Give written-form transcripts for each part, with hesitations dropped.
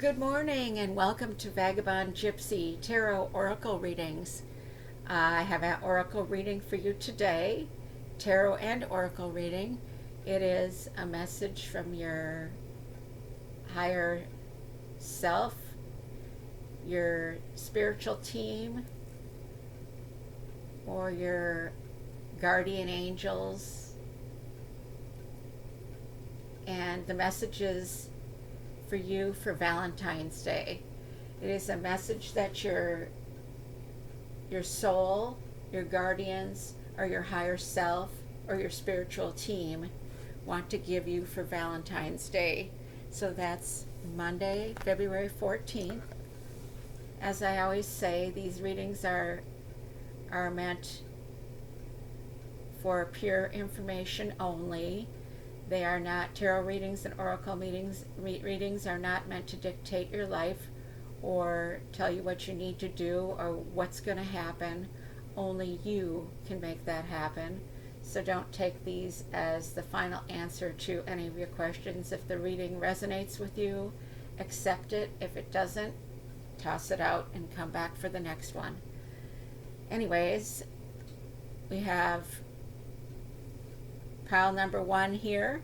Good morning and welcome to Vagabond Gypsy Tarot Oracle Readings. I have an Oracle reading for you today, Tarot and Oracle reading. It is a message from your higher self, your spiritual team, or your guardian angels. And the message is for you for Valentine's Day. It is a message that your soul, your guardians, or your higher self, or your spiritual team want to give you for Valentine's Day. So that's Monday, February 14th. As I always say, these readings are meant for pure information only. They are not tarot readings, and oracle readings are not meant to dictate your life or tell you what you need to do or what's going to happen. Only you can make that happen. So don't take these as the final answer to any of your questions. If the reading resonates with you, accept it. If it doesn't, toss it out and come back for the next one. Anyways, we have pile number 1 here.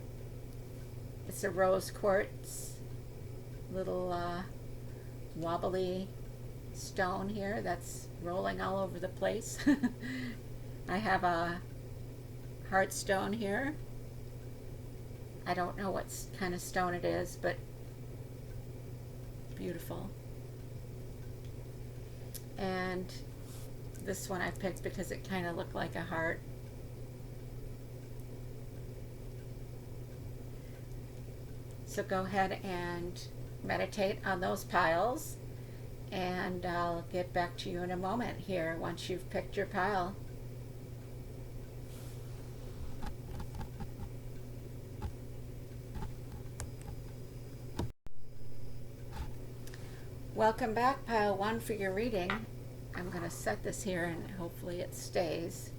It's a rose quartz, little wobbly stone here that's rolling all over the place. I have a heart stone here. I don't know what kind of stone it is, but beautiful. And this one I picked because it kind of looked like a heart. So go ahead and meditate on those piles, and I'll get back to you in a moment here once you've picked your pile. Welcome back, pile 1, for your reading. I'm going to set this here and hopefully it stays.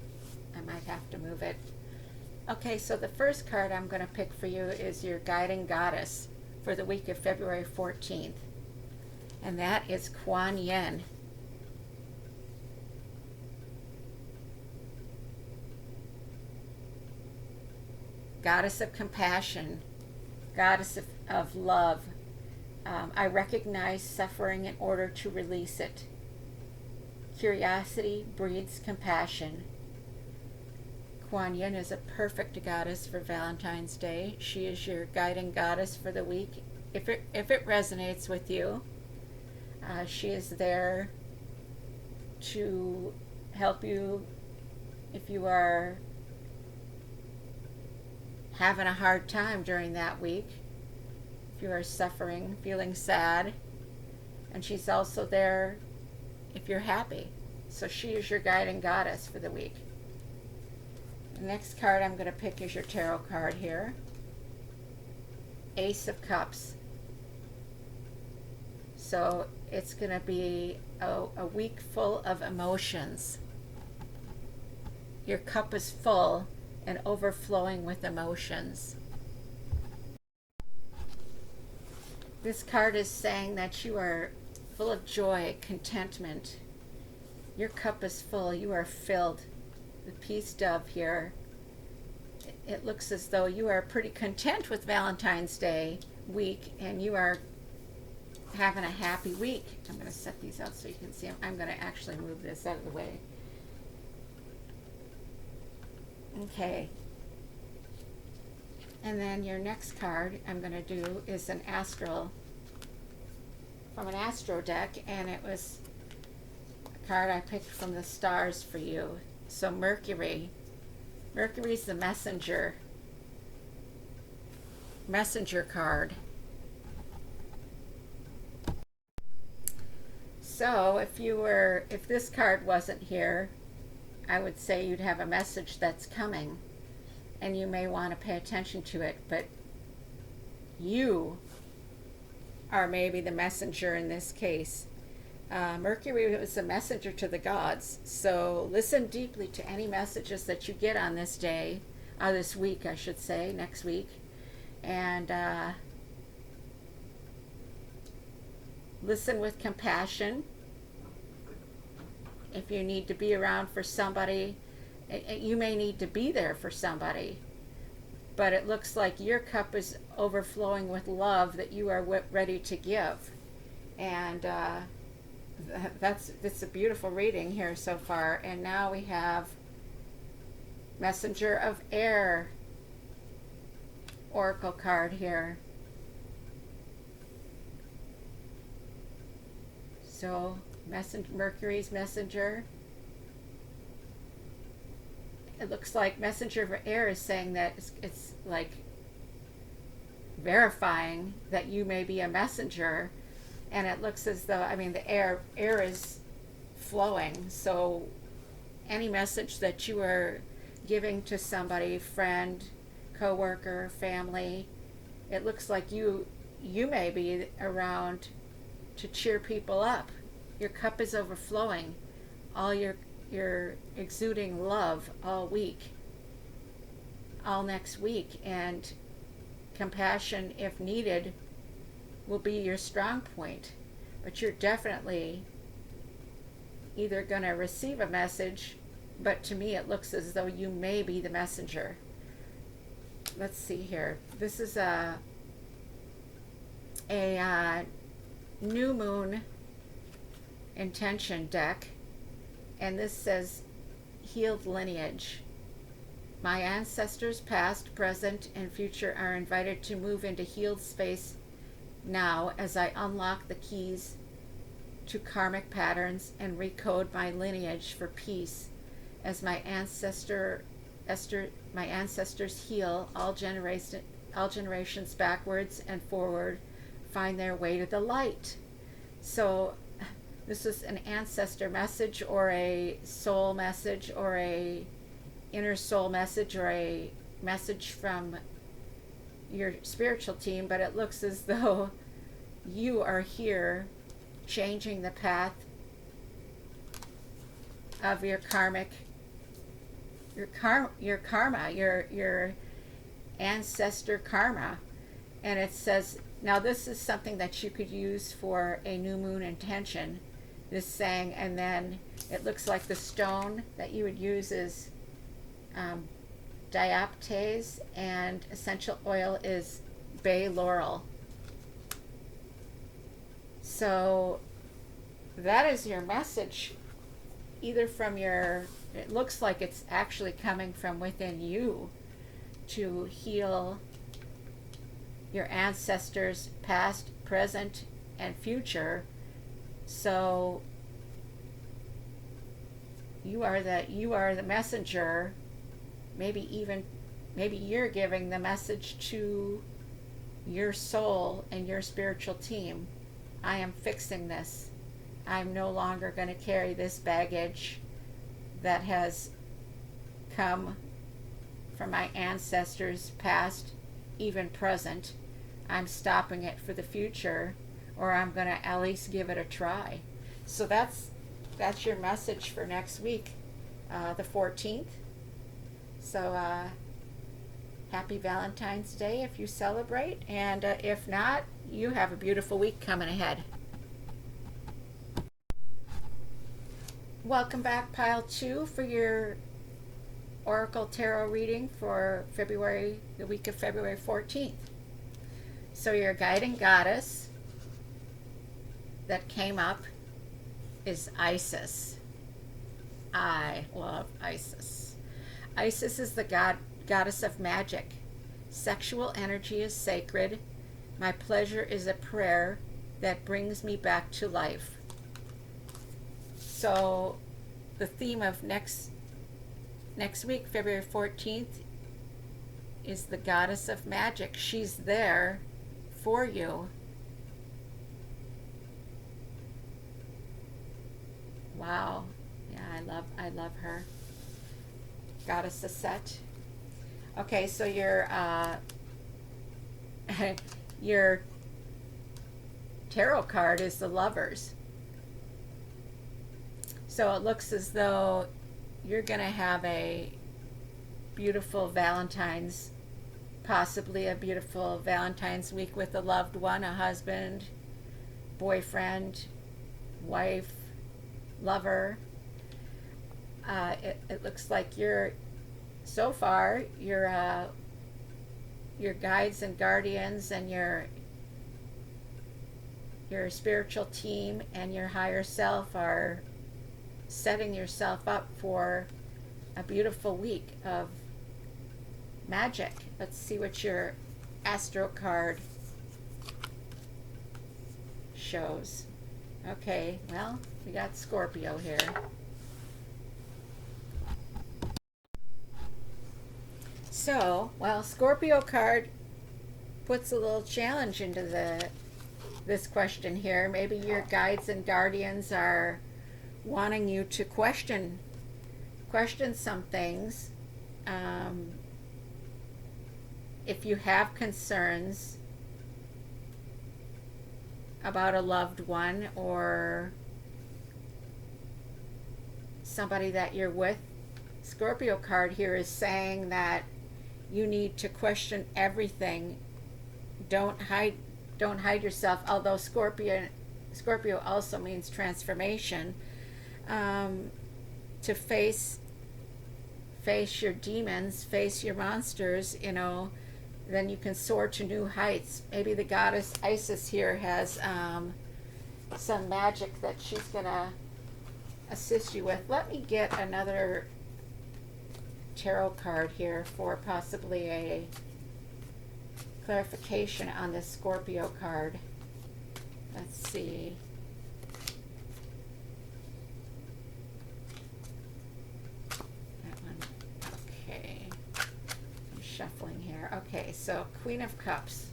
I might have to move it. Okay, so the first card I'm going to pick for you is your guiding goddess for the week of February 14th. And that is Kuan Yin. Goddess of compassion, goddess of love. I recognize suffering in order to release it. Curiosity breeds compassion. Kuan Yin is a perfect goddess for Valentine's Day. She is your guiding goddess for the week. If it resonates with you, she is there to help you if you are having a hard time during that week, if you are suffering, feeling sad. And she's also there if you're happy. So she is your guiding goddess for the week. The next card I'm going to pick is your tarot card here. Ace of Cups. So it's going to be a week full of emotions. Your cup is full and overflowing with emotions. This card is saying that you are full of joy, contentment. Your cup is full. You are filled. The peace dove here. It looks as though you are pretty content with Valentine's Day week and you are having a happy week. I'm going to set these out so you can see them. I'm going to actually move this out of the way. Okay. And then your next card I'm going to do is an astral, from an astro deck, and it was a card I picked from the stars for you. So Mercury. Mercury's the messenger card. So if this card wasn't here, I would say you'd have a message that's coming and you may want to pay attention to it, but you are maybe the messenger in this case. Mercury was a messenger to the gods, so listen deeply to any messages that you get on this day, this week I should say, next week, and Listen with compassion. If you need to be around for somebody, you may need to be there for somebody, but it looks like your cup is overflowing with love that you are ready to give. And that's a beautiful reading here so far. And now we have Messenger of Air Oracle card here. So Mercury's messenger. It looks like Messenger of Air is saying that it's like verifying that you may be a messenger, and it looks as though, I mean, the air is flowing, so any message that you are giving to somebody, friend, coworker, family, it looks like you may be around to cheer people up. Your cup is overflowing. All you're exuding love all week, all next week, and compassion, if needed, will be your strong point. But you're definitely either going to receive a message, but to me it looks as though you may be the messenger. Let's see here. This is a new moon intention deck, and this says healed lineage. My ancestors past, present, and future are invited to move into healed space now as I unlock the keys to karmic patterns and recode my lineage for peace. As my ancestors heal, all generations backwards and forward find their way to the light. So this is an ancestor message, or a soul message, or a inner soul message, or a message from your spiritual team, but it looks as though you are here changing the path of your ancestor karma. And it says, now this is something that you could use for a new moon intention, this saying, and then it looks like the stone that you would use is diaptase, and essential oil is bay laurel. So that is your message, either from it looks like it's actually coming from within you to heal your ancestors past, present, and future. So you are the messenger. Maybe you're giving the message to your soul and your spiritual team. I am fixing this. I'm no longer going to carry this baggage that has come from my ancestors past, even present. I'm stopping it for the future, or I'm going to at least give it a try. So that's your message for next week, the 14th. So happy Valentine's Day if you celebrate, and if not, you have a beautiful week coming ahead. Welcome back, Pile 2, for your Oracle Tarot reading for the week of February 14th. So your guiding goddess that came up is Isis. I love Isis. Isis is the goddess of magic. Sexual energy is sacred. My pleasure is a prayer that brings me back to life. So the theme of next week, February 14th, is the goddess of magic. She's there for you. Wow. Yeah, I love her. Goddess Aset. Okay, so your tarot card is the Lovers. So it looks as though you're going to have a beautiful possibly a beautiful Valentine's week with a loved one, a husband, boyfriend, wife, lover. It looks like so far, your guides and guardians and your spiritual team and your higher self are setting yourself up for a beautiful week of magic. Let's see what your Astro card shows. Okay, well, we got Scorpio here. So, well, Scorpio card puts a little challenge into this question here. Maybe your guides and guardians are wanting you to question some things. If you have concerns about a loved one or somebody that you're with, Scorpio card here is saying that you need to question everything. Don't hide yourself. Although Scorpio also means transformation. To face your demons, face your monsters, then you can soar to new heights. Maybe the goddess Isis here has some magic that she's gonna assist you with. Let me get another tarot card here for possibly a clarification on this Scorpio card. Let's see. That one. Okay. I'm shuffling here. Okay, so Queen of Cups.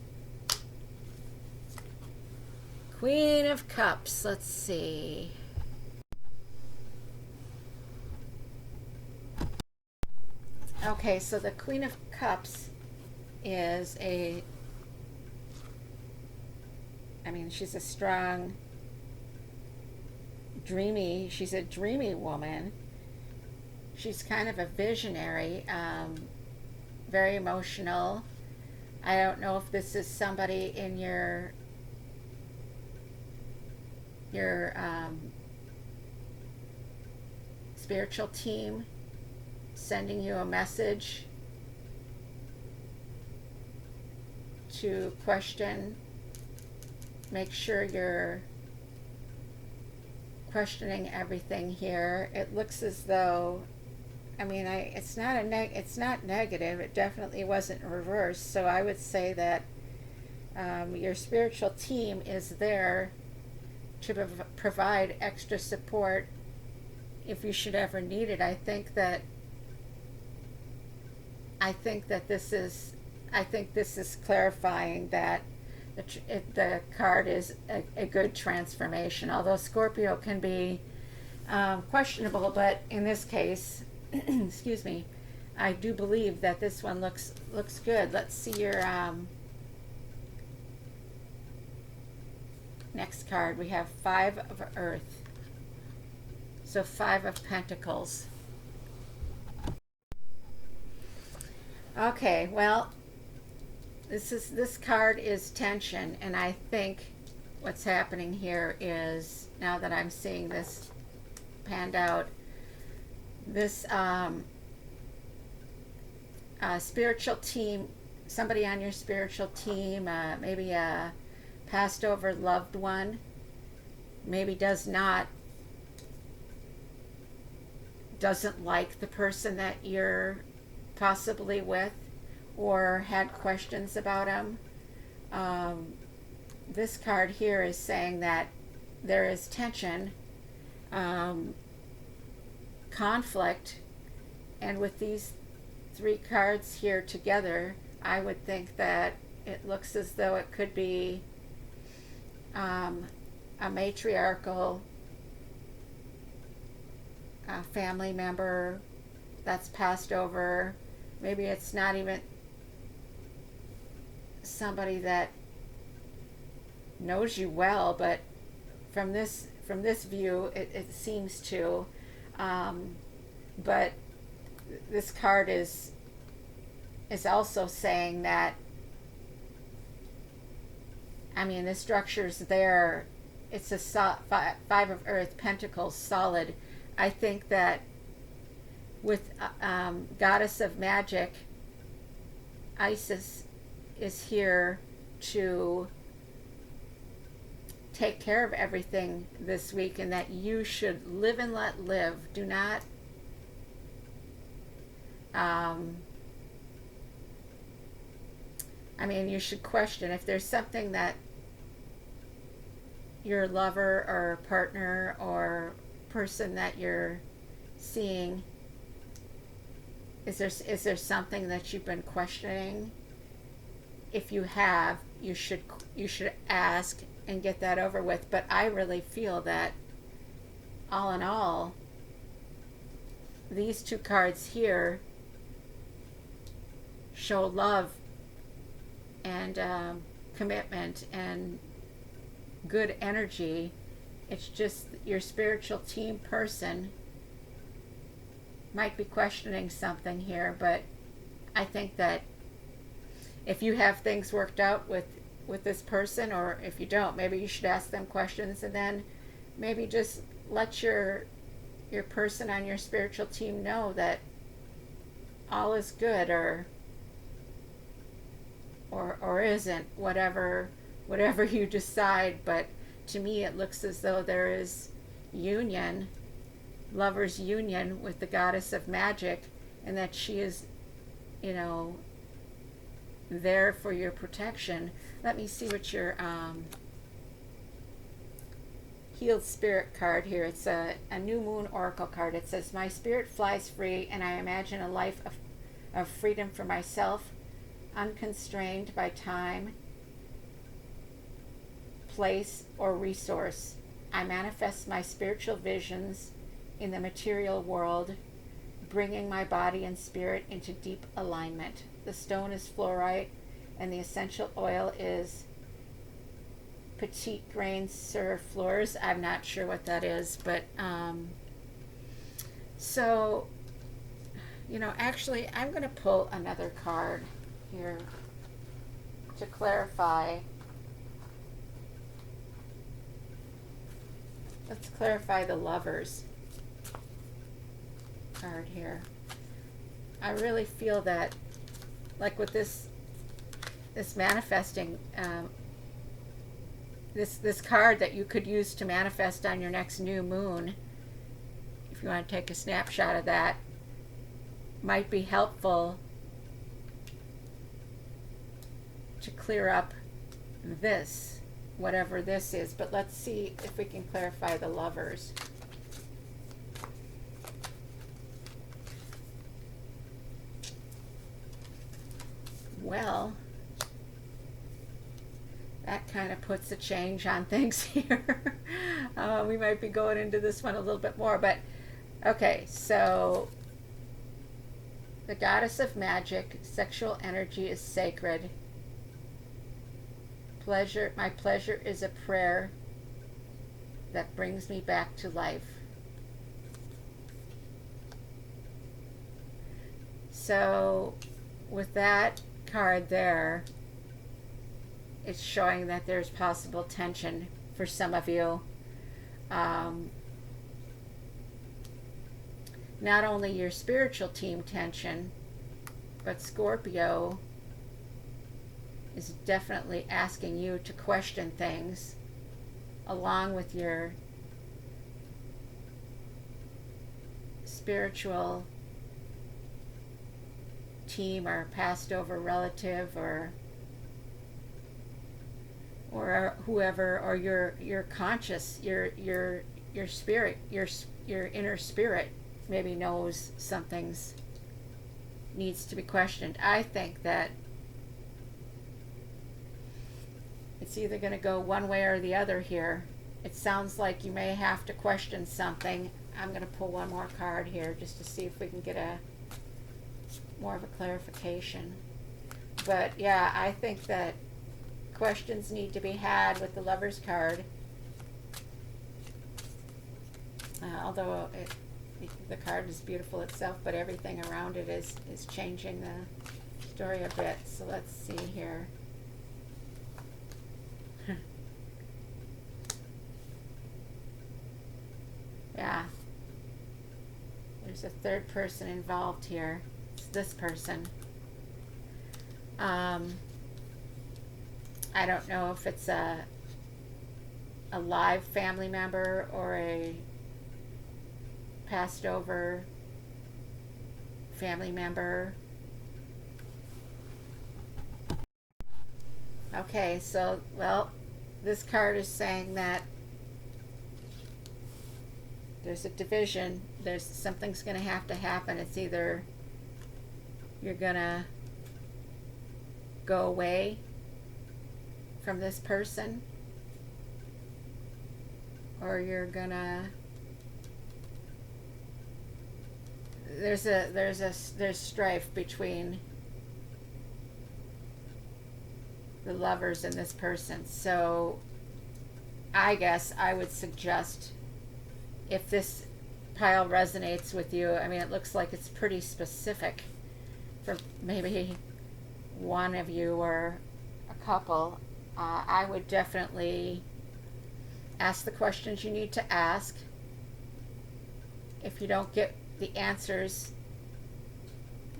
Queen of Cups. Let's see. Okay, so the Queen of Cups is she's a strong, she's a dreamy woman. She's kind of a visionary, very emotional. I don't know if this is somebody in your spiritual team sending you a message to question. Make sure you're questioning everything here. It looks as though, it's not negative. It definitely wasn't reversed. So I would say that your spiritual team is there to provide extra support if you should ever need it. I think this is clarifying that the card is a good transformation. Although Scorpio can be questionable, but in this case, excuse me, I do believe that this one looks good. Let's see your next card. We have Five of Earth. So Five of Pentacles. Okay, well, this card is tension, and I think what's happening here is, now that I'm seeing this panned out, this spiritual team, somebody on your spiritual team, maybe a passed over loved one, maybe doesn't like the person that you're possibly with, or had questions about him. This card here is saying that there is tension, conflict, and with these three cards here together, I would think that it looks as though it could be a matriarchal family member that's passed over. Maybe it's not even somebody that knows you well, but from this view, it seems to. But this card is also saying that, the structure's there it's a five of earth, pentacles, solid. I think that with goddess of magic, Isis is here to take care of everything this week, and that you should live and let live. Do not you should question if there's something that your lover or partner or person that you're seeing, is there something that you've been questioning? If you have, you should ask and get that over with. But I really feel that all in all, these two cards here show love and commitment and good energy. It's just your spiritual team person might be questioning something here, but I think that if you have things worked out with this person, or if you don't, maybe you should ask them questions, and then maybe just let your person on your spiritual team know that all is good, or isn't, whatever you decide. But to me it looks as though there is union, lover's union with the goddess of magic, and that she is, there for your protection. Let me see what your healed spirit card here. It's a new moon oracle card. It says, my spirit flies free, and I imagine a life of freedom for myself, unconstrained by time, place, or resource. I manifest my spiritual visions in the material world, bringing my body and spirit into deep alignment. The stone is fluorite, and the essential oil is petite grain sur fleurs. I'm not sure what that is, but so, actually, I'm going to pull another card here to clarify. Let's clarify the Lovers card here. I really feel that, like with this manifesting, this card that you could use to manifest on your next new moon, if you want to take a snapshot of that, might be helpful to clear up this, whatever this is. But let's see if we can clarify the Lovers. Well, that kind of puts a change on things here. We might be going into this one a little bit more, but okay, so the goddess of magic, sexual energy is sacred. My pleasure is a prayer that brings me back to life. So with that card there, it's showing that there's possible tension for some of you. Not only your spiritual team tension, but Scorpio is definitely asking you to question things, along with your spiritual team or passed over relative, or whoever, or your conscious, your spirit, your inner spirit maybe knows something's needs to be questioned. I think that it's either going to go one way or the other here. It sounds like you may have to question something. I'm going to pull one more card here just to see if we can get more of a clarification. But yeah, I think that questions need to be had with the Lovers card. Although the card is beautiful itself, but everything around it is changing the story a bit. So let's see here. There's a third person involved here. It's this person. I don't know if it's a live family member or a passed over family member. Okay, so, well, this card is saying that there's a division. Something's going to have to happen. It's either you're going to go away from this person, or you're going to there's strife between the lovers and this person. So I guess I would suggest, if this pile resonates with you, I mean, it looks like it's pretty specific for maybe one of you or a couple. I would definitely ask the questions you need to ask. If you don't get the answers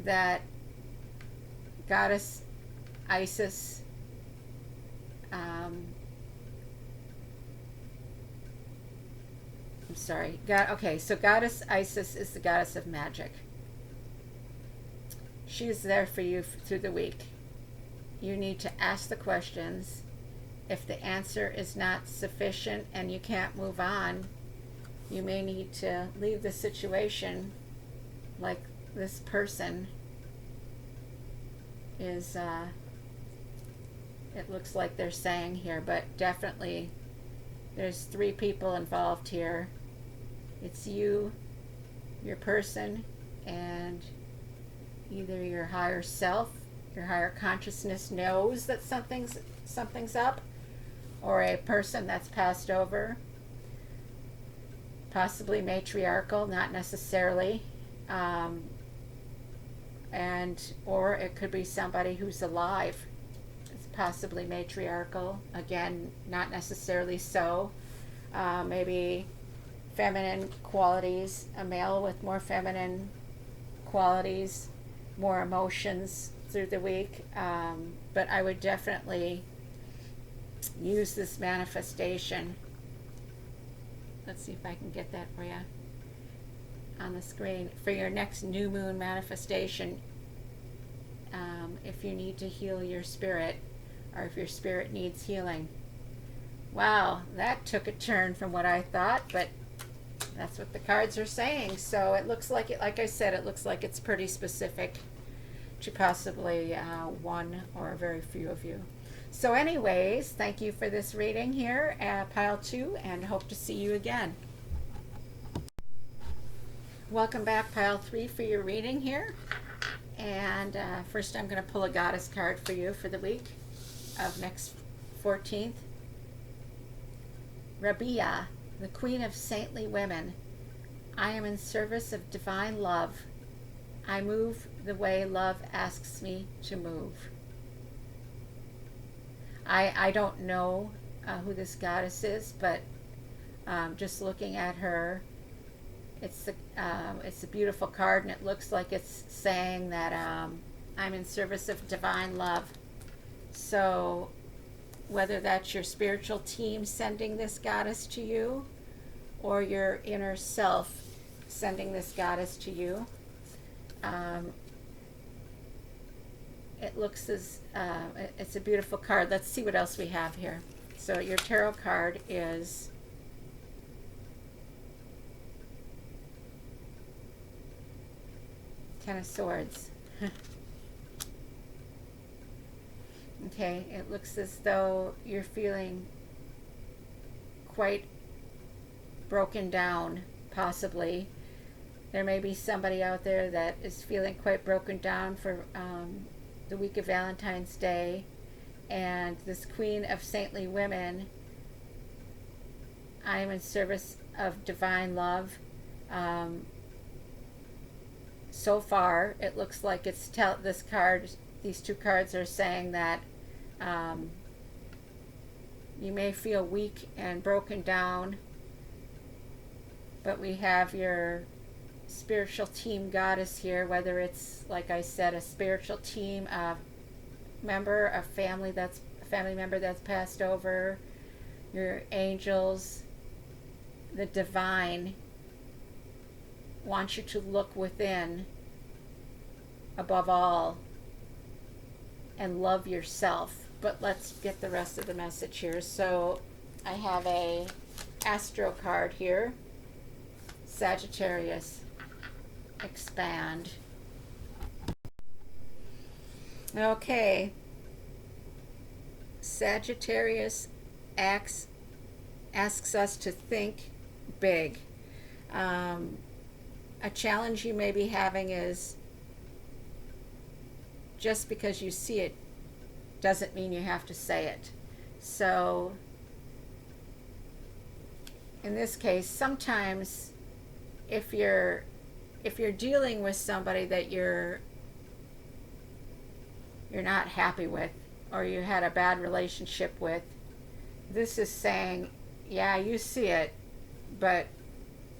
that Goddess Isis I'm sorry. Okay, so Goddess Isis is the goddess of magic. She's there for you through the week. You need to ask the questions. If the answer is not sufficient and you can't move on, you may need to leave the situation, like this person is, it looks like they're saying here, but definitely there's 3 people involved here. It's you, your person, and either your higher self, your higher consciousness knows that something's up, or a person that's passed over, possibly matriarchal, not necessarily, or it could be somebody who's alive. It's possibly matriarchal, again, not necessarily so. Maybe feminine qualities, a male with more feminine qualities, more emotions through the week. But I would definitely use this manifestation. Let's see if I can get that for you on the screen. For your next new moon manifestation, if you need to heal your spirit, or if your spirit needs healing. Wow, that took a turn from what I thought, but that's what the cards are saying. So it looks like it, like I said, it looks like it's pretty specific to possibly one or very few of you. So anyways, thank you for this reading here at Pile 2, and hope to see you again. Welcome back, Pile 3, for your reading here. And first I'm going to pull a goddess card for you for the week of next 14th. Rabia, the queen of saintly women. I am in service of divine love. I move the way love asks me to move. I don't know who this goddess is, but just looking at her, it's a beautiful card, and it looks like it's saying that I'm in service of divine love. So whether that's your spiritual team sending this goddess to you, or your inner self sending this goddess to you, it looks as it's a beautiful card. Let's see what else we have here. So your tarot card is Ten of Swords. Okay, it looks as though you're feeling quite broken down, possibly. There may be somebody out there that is feeling quite broken down for the week of Valentine's Day. And this queen of saintly women, I am in service of divine love. So far, it looks like it's these 2 cards are saying that you may feel weak and broken down, but we have your spiritual team goddess here, whether it's, like I said, a spiritual team, a member, a family member that's passed over, your angels, the divine wants you to look within above all and love yourself. But let's get the rest of the message here. So I have a Astro card here. Sagittarius, expand. Okay. Sagittarius asks us to think big. A challenge you may be having is just because you see it doesn't mean you have to say it. So in this case, sometimes if you're dealing with somebody that you're not happy with, or you had a bad relationship with, this is saying, yeah, you see it, but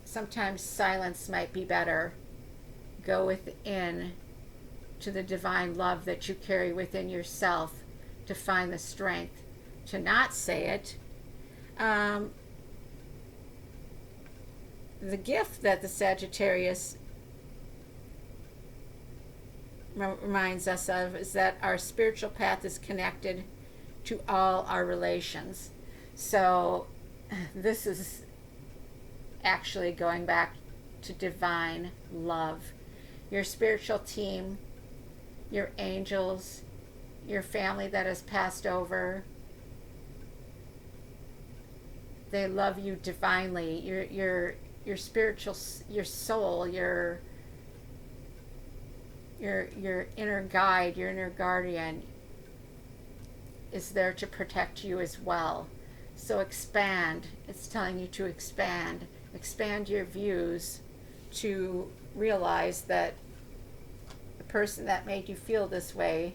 sometimes silence might be better. Go within to the divine love that you carry within yourself to find the strength to not say it. The gift that the Sagittarius reminds us of is that our spiritual path is connected to all our relations. So this is actually going back to divine love. Your spiritual team, your angels, your family that has passed over, they love you divinely. Your spiritual, your soul, your inner guide, your inner guardian is there to protect you as well. So expand. It's telling you to expand. Expand your views to realize that the person that made you feel this way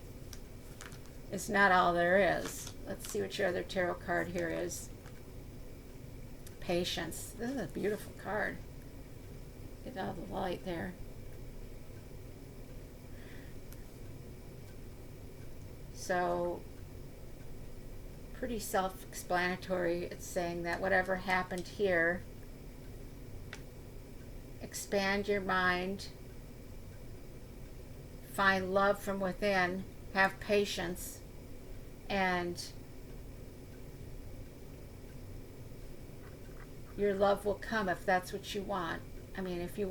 is not all there is. Let's see what your other tarot card here is. Patience. This is a beautiful card. Get all the light there. So, pretty self-explanatory. It's saying that whatever happened here, expand your mind, find love from within, have patience, and your love will come if that's what you want. I mean, if you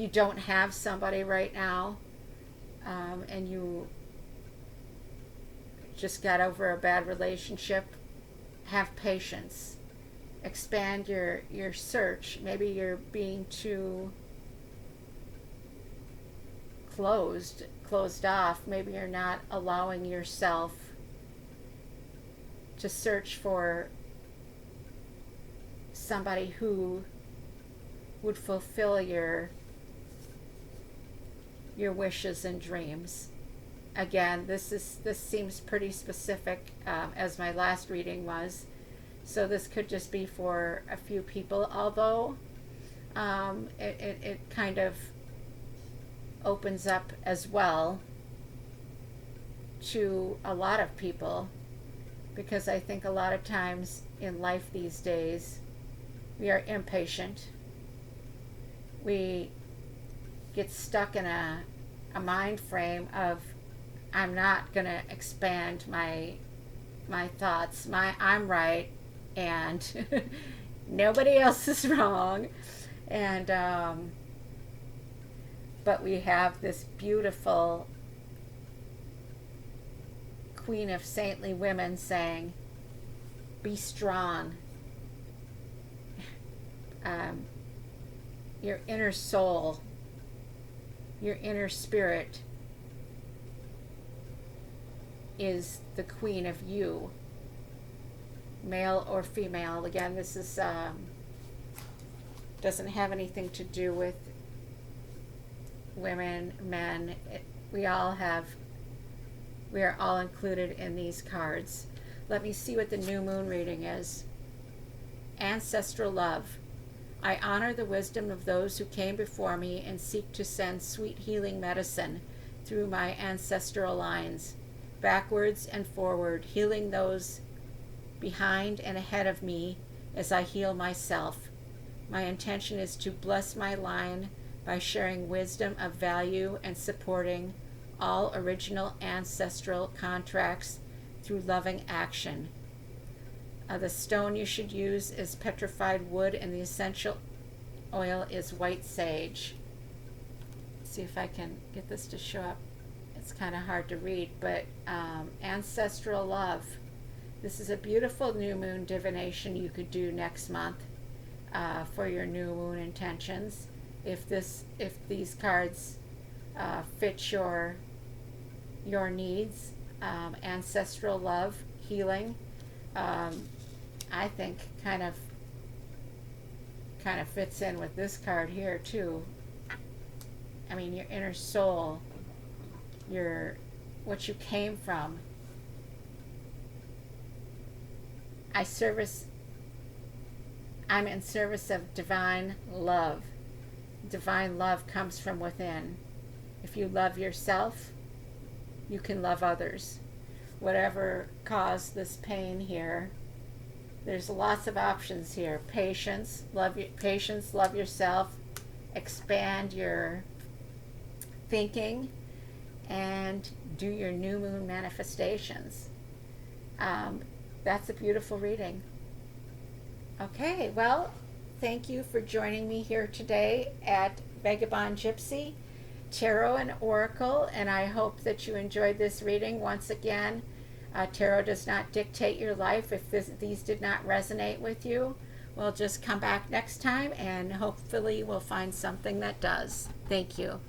don't have somebody right now, and you just got over a bad relationship, have patience. Expand your search. Maybe you're being too closed off. Maybe you're not allowing yourself to search for somebody who would fulfill your wishes and dreams. Again, this seems pretty specific, as my last reading was. So this could just be for a few people, although it kind of opens up as well to a lot of people, because I think a lot of times in life these days we are impatient. We get stuck in a mind frame of, I'm not going to expand my thoughts. I'm right and nobody else is wrong. And but we have this beautiful queen of saintly women saying, be strong. Your inner soul, your inner spirit is the queen of you, male or female. Again, this is doesn't have anything to do with women, men. We are all included in these cards. Let me see what the new moon reading is. Ancestral love. I honor the wisdom of those who came before me and seek to send sweet healing medicine through my ancestral lines, backwards and forward, healing those behind and ahead of me as I heal myself. My intention is to bless my line by sharing wisdom of value and supporting all original ancestral contracts through loving action. The stone you should use is petrified wood, and the essential oil is white sage. Let's see if I can get this to show up. It's kind of hard to read, but ancestral love. This is a beautiful new moon divination you could do next month for your new moon intentions. If these cards fit your needs, ancestral love, healing, I think kind of fits in with this card here too. I mean, your inner soul, what you came from. I'm in service of divine love. Divine love comes from within. If you love yourself, you can love others. Whatever caused this pain here, there's lots of options here. Patience, love yourself, expand your thinking, and do your new moon manifestations. That's a beautiful reading. Okay, well, thank you for joining me here today at Vagabond Gypsy, Tarot and Oracle, and I hope that you enjoyed this reading. Once again, tarot does not dictate your life. If these did not resonate with you, well, just come back next time and hopefully we'll find something that does. Thank you.